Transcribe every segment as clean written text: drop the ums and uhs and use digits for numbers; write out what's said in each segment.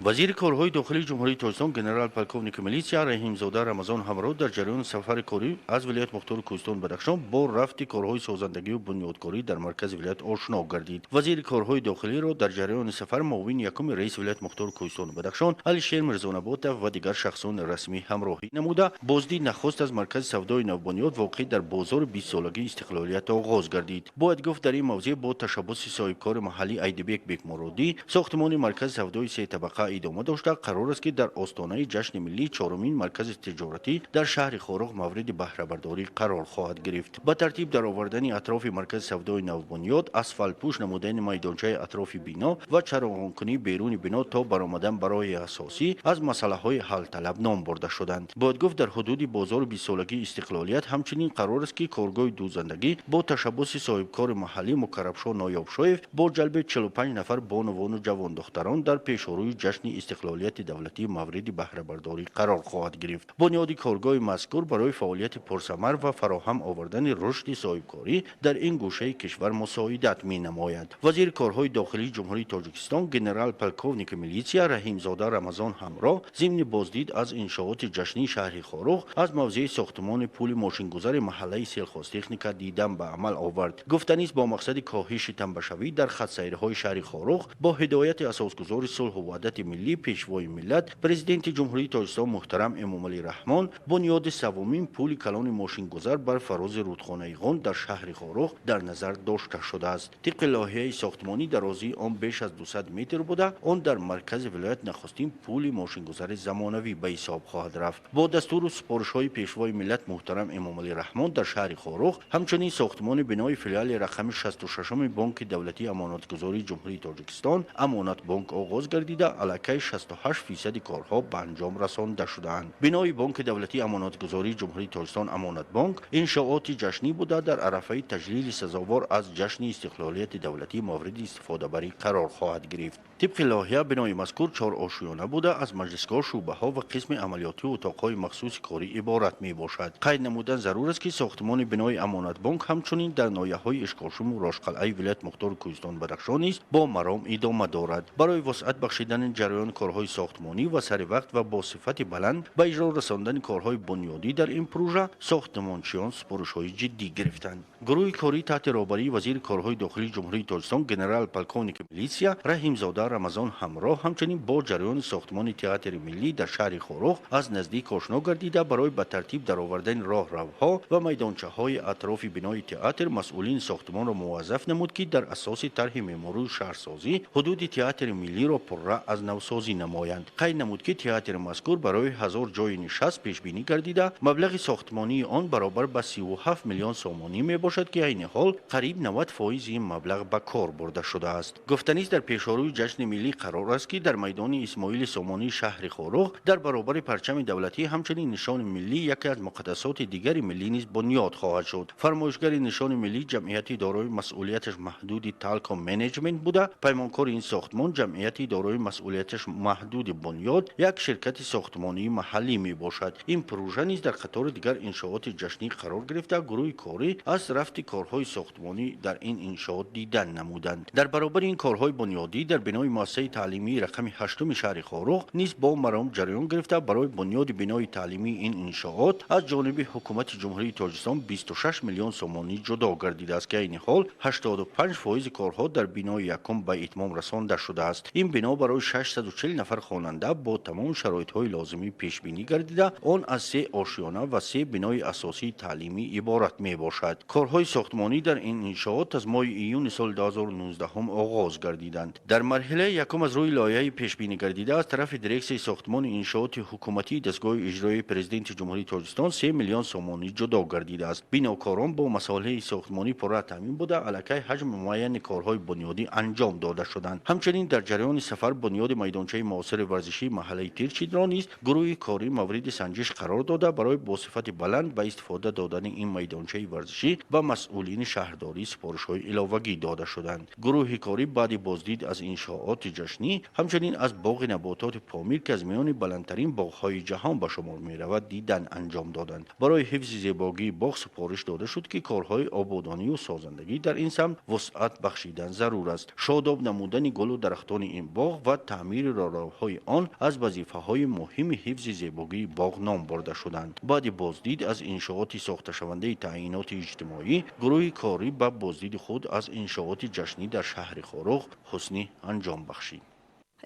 وزیر کارهای داخلی جمهوری تاجیکستان گنرال پالکوونیک میلیسیا رحیم زاده رمضان همراه در جریان سفر کاری از ولایت مختار کوهستان بدخشان با رفت کارهای سازندگی و بنیادکاری در مرکز ولایت آشنا گردید. وزیر کارهای داخلی را در جریان سفر معاون یکم رئیس ولایت مختار کوهستان بدخشان علیشیر میرزاناباتov و دیگر شخصان رسمی همراهی نموده بازدید نخست از مرکز سودای نوبنیاد واقع در بازار 20 سالگی استقلالیت آغاز گردید. باید گفت در این موضوع با تشبث صاحبکار محلی ایدبک بیک مرادی ساختمان مرکز سودای سه طبقه ادامه داشته قرار است که در آستانه جشن ملی چهارمین مرکز تجارتی در شهر خارق مورد بهره برداری قرار خواهد گرفت. به ترتیب در آوردن اطراف مرکز سودای نوبنیاد، اسفالت پوش نمودن میدانچه اطراف بنا و چراغانکنی بیرون بنا تا برآمدن برای اساسی از مسئله های حل طلب نام برده شدند. باید گفت در حدود بازار 20 سالگی استقلالیت همچنین قرار است که کارگاه دوزندگی با تشبث صاحبکار محلی مکرمشاه نایابشاهیف با جلب 45 نفر بانوان و جوان دختران در پیشروی جشن استقلالیت دولتی مورد بهره برداری قرار خواهد گرفت. بنیاد کارگاه مذکور برای فعالیت پرثمر و فراهم آوردن رشد صاحبکاری در این گوشه کشور مساعدت می نماید. وزیر کارهای داخلی جمهوری تاجیکستان گنرال پالکوونیک میلیسیا رحیم زاده رمضان همراه ضمن بازدید از انشاءات جشنی شهر خارق از موضع ساختمان پول ماشینگذار محله سیلخاص تکنیکا دیدن به عمل آورد. گفتنی است با مقصد کاهش تنبشوی در خط سیرهای شهر خارق با هدایت اساسگزار صلح و وحدت ملی پیشوای ملت پرزیدنت جمهوری تاجیکستان محترم امامعلی رحمان بنیاد سومین پول کلان ماشینگذار بر فراز رودخانه غون در شهر خارق در نظر داشته شده است. طبق لایحه ساختمانی درازی آن بیش از 200 متر بوده. آن در مرکز ولایت نخستین پول ماشینگذار زمانوی به حساب خواهد رفت. با دستور و سپارش‌های پیشوای ملت محترم امامعلی رحمان در شهر خارق همچنین ساختمان بنای فیلیال رقم 66 بانک دولتی امانتگذاری جمهوری تاجیکستان امانت بانک آغاز گردیده علاکه 68% کارها به انجام رسانده شده‌اند. بنای بانک دولتی امانتگذاری جمهوری تاجیکستان امانت بانک انشاءات جشنی بوده در عرفه تجلیل سزاوار از جشن استقلالیت دولتی مورد استفاده بری قرار خواهد گرفت. طبق لایحه بنای مذکور 4 آشیانه بوده از مجلسگاه شعبه ها و قسم عملیاتی و اتاقهای مخصوص کاری عبارت می باشد. قید نمودن ضرور است که ساختمان بنای امانت بانک همچنین در ناحیه‌های اشکاشم و راشقلعه ولایت مختار کوهستان بدخشان است با مرام ادامه دارد. برای وسعت بخشیدن جریان کارهای ساختمانی و سر وقت و با صفت بلند به اجرا رساندن کارهای بنیادی در این پروژه ساختمانچیان سپارش‌های جدی گرفتند. گروه کاری تحت رهبری وزیر کارهای داخلی جمهوری تاجیکستان گنرال پالکوونیک میلیسیا رحیم زاده رمضان همراه همچنین با جریان ساختمان تئاتر ملی در شهر خارق از نزدیک آشنا گردیده برای به ترتیب درآوردن راهروها و میدانچه‌های اطراف بنای تئاتر مسئولین ساختمان را موظف نمود که در اساس طرح معماری شهرسازی حدود تئاتر ملی را پررا از نوسازی نمایند. قید نمود که تئاتر مذکور برای 1000 جای نشست پیش بینی گردیده مبلغ ساختمانی آن برابر به 37 میلیون سومانی می باشد که عین حال قریب 90% این مبلغ به کار برده شده است. گفتنی است در پیشروی جشن ملی قرار است که در میدان اسماعیل سامانی شهر خارق در برابر پرچم دولتی همچنین نشان ملی یکی از مقدسات دیگر ملی نیز بنیاد خواهد شد. فرمایشگر نشان ملی جمعیتی دارای مسئولیتش محدود تالکوم منیجمنت بوده. پیمانکار این ساختمان جمعیتی دارای مسئولیتش محدود بنیاد یک شرکت ساختمانی محلی می باشد. این پروژه نیز در قطار دیگر انشاءات جشنی قرار گرفته. گروه کاری از رفت کارهای ساختمانی در این انشاءات دیدن نمودند. در برابر این کارهای بنیادی در بنای مؤسسه تعلیمی رقم 8 شهر خارق نیز با مرام جریان گرفته. برای بنیاد بنای تعلیمی این انشاءات از جانب حکومت جمهوری تاجیکستان 26 میلیون سومانی جدا گردیده است که این حال 85% کارها در بنای یکم به اتمام رسانده شده است. این بنا برای 640 نفر خواننده با تمام شرایط‌های لازمی پیش بینی گردیده. آن از 3 آشیانه و 3 بنای اساسی تعلیمی عبارت می باشد. کارهای ساختمانی در این انشاءات از ماه ایون سال 2019 آغاز گردیدند. در مرحله یکم از روی لایحه پیش بینی گردیده از طرف دیرکسیون ساختمان انشاءات حکومتی دستگاه اجرایی پرزیدنت جمهوری تاجیکستان 3 میلیون سومانی جدا گردیده است. بناکاران با مصالح ساختمانی پررا تامین بوده علاکه حجم معین کارهای بنیادی انجام داده شدند. همچنین در جریان سفر بنیاد میدانچه معاصر ورزشی محله تیرچیدرا نیز گروه کاری مورد سنجش قرار داده برای با صفت بلند به استفاده دادن این میدانچه ورزشی به به مسئولین شهرداری سپارش‌های الهوگی داده شدند. گروه کاری بعد بازدید از انشاءات جشنی همچنین از باغ نباتات پامیر که از میان بلندترین باغ‌های جهان به شمار می‌رود دیدن انجام دادند. برای حفظ زیبایی باغ سپارش داده شد که کارهای آبادانی و سازندگی در این سمت وسعت بخشیدن ضرور است. شاداب نمودن گل و درختان این باغ و تعمیر راهروهای آن از وظیفه‌های مهم حفظ زیبایی باغ نام برده شدند. بعد بازدید از انشاءات ساخته شونده تعیینات اجتماعی، گروه کاری به بازدید خود از انشاءات جشنی در شهر خاروق حسنی انجام بخشید.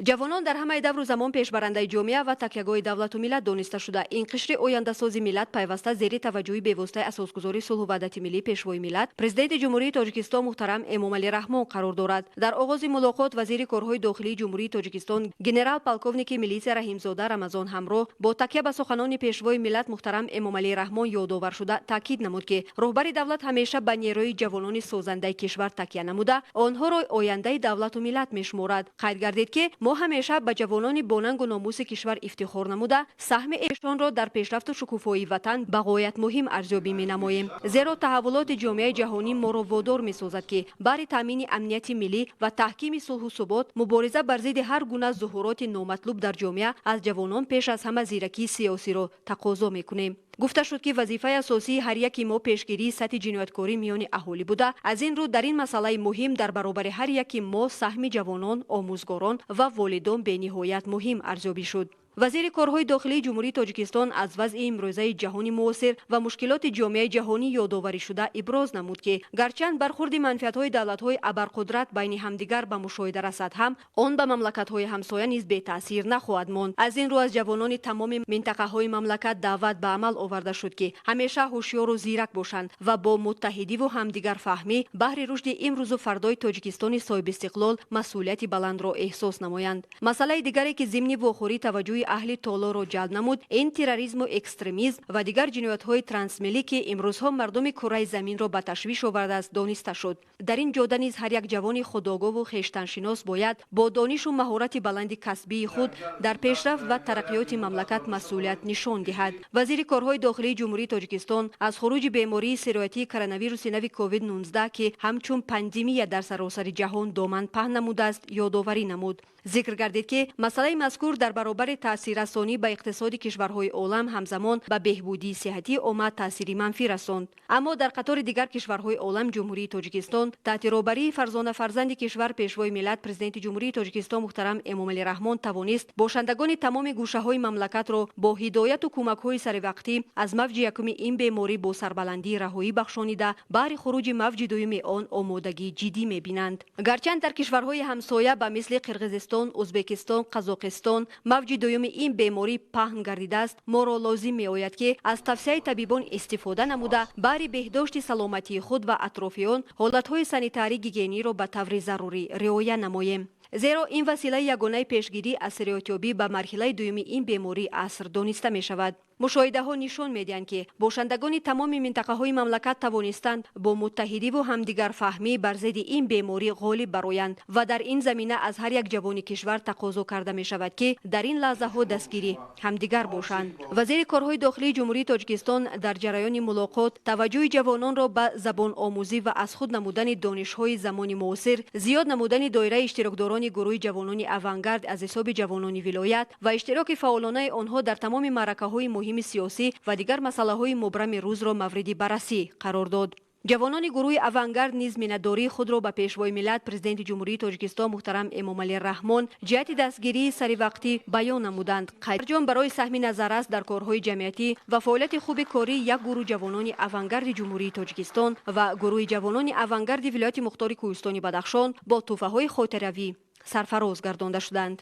جوانان در همه دور و زمان پیشبرنده جامعه و تکیهگاه دولت و ملت دانسته شده. این قشر آینده‌سازی ملت پیوسته زیر توجهی به واسطه اساسگذاری صلح و وحدت ملی پیشوای ملت پرزیدنت جمهوری تاجیکستان محترم امامعلی رحمان قرار دارد. در آغاز ملاقات وزیر کارهای داخلی جمهوری تاجیکستان گنرال پالکوونیک میلیسیا رحیمزاده رمضان همراه با تکیه به سخنان پیشوای ملت محترم امامعلی رحمان یادآور شده تاکید نمود که رهبر دولت همیشه به نیروی جوانان سازنده کشور تکیه نموده آنها را آینده دولت و ملت میشمارد. قید گردید که ما همیشه به جوانان باننگ و ناموس کشور افتخار نموده سهم ایشان را در پیشرفت و شکوفایی وطن به غایت مهم ارزیابی می‌نماییم. زیرا تحولات جامعه جهانی ما را وادار می‌سازد که برای تامین امنیت ملی و تحکیم صلح و ثبات مبارزه بر ضد هر گونه ظهورات نامطلوب در جامعه از جوانان پیش از همه زیرکی سیاسی را تقاضا می‌کنیم. گفته شد که وظیفه اساسی هر یکی ما پیشگیری سطح جنایتکاری میان اهالی بوده. از این رو در این مسئله مهم در برابر هر یکی ما سهم جوانان، آموزگاران و والدان به نهایت مهم ارزیابی شد. وزیر کارهای داخلی جمهوری تاجیکستان از وضع امروزه جهانی معاصر و مشکلات جامعه جهانی یادآوری شده ابراز نمود که گرچند برخورد منفعت‌های دولت‌های ابرقدرت بین همدیگر به مشاهده رسد هم آن به مملکت‌های همسایه نیز بی تاثیر نخواهد ماند. از این رو از جوانان تمام منطقه‌های مملکت دعوت به عمل آورده شد که همیشه هوشیار و زیرک باشند و با متحدی و همدیگر فهمی بهر رشد امروز و فردای تاجیکستان صاحب استقلال مسئولیت بلند را احساس نمایند. مسئله دیگری که ضمن واخوری توجه اهل طالا را جلب نمود این تروریسم و اکستریمیسم و دیگر جنایت‌های ترانسملی که امروزها مردم کره زمین را به تشویش آورده است دانسته شد. در این جاده نیز هر یک جوان خودآگاه و خویشتن‌شناس باید با دانش و مهارت بلند کسبی خود در پیشرفت و ترقیات مملکت مسئولیت نشان دهد. وزیر کارهای داخلی جمهوری تاجیکستان از خروج بیماری سرایتی کرونا ویروس نو کووید 19 که همچون پاندمی در سراسر جهان دامن پهن نموده است یادآوری نمود. ذکر گردید که مسئله مذکور در برابر تاثیررسانی به اقتصاد کشورهای عالم همزمان به بهبودی صحتی امت تاثیر منفی رساند. اما در قطار دیگر کشورهای عالم جمهوری تاجیکستان تحت رهبری فرزند کشور پیشوای ملت پرزیدنت جمهوری تاجیکستان محترم امامعلی رحمان توانست باشندگان تمام گوشه‌های مملکت را با هدایت و کمک‌های سروقتی از موج یکم این بیماری با سربلندی رهایی بخشانیده برای خروج موج دوم آن آمادگی جدی می‌بینند. گرچند در کشورهای همسایه به مثل قرقیزستان، ازبکستان، قزاقستان موج دوم این بیماری پهن گردیده است، ما را لازم می‌آید که از توصیه طبیبان استفاده نموده برای بهداشت سلامتی خود و اطرافیان حالت‌های سانیتاری گیگینی را به طور ضروری رعایت نماییم. زیرا این وسیله یگانه پیشگیری از سرایتیابی به مرحله دوم این بیماری عصر دانسته می شود. مشاهده ها نشان میدهند که باشندگان تمام منطقه های مملکت توانستند با متحدی و همدیگر فهمی بر ضد این بیماری غالب برآیند و در این زمینه از هر یک جوان کشور تقاضا کرده می شود که در این لحظه ها دستگیری همدیگر باشند. وزیر کارهای داخلی جمهوری تاجیکستان در جریان ملاقات توجه جوانان را به زبان آموزی و از خود نمودن دانش های زمان معاصر، زیاد نمودن دایره اشتراکداران گروه جوانان اوانگارد از حساب جوانان ولایت و اشتراک فعالانه آنها در تمام معرکه های مهم سیاسی و دیگر مسئله های مبرم روز را مورد بررسی قرار داد. جوانان گروه اوانگارد نیز مینه‌داری خود را به پیشوای ملت پرزیدنت جمهوری تاجیکستان محترم امامعلی رحمان جهت دستگیری سریوقتی بیان نمودند. خیرجان برای سهم نظر است در کارهای جمعیتی و فعالیت خوب کاری یک گروه جوانان اوانگارد جمهوری تاجیکستان و گروه جوانان اوانگارد ولایت مختار کوهستان بدخشان با تحفه‌های خاطره‌ای سرفراز گردانده شدند.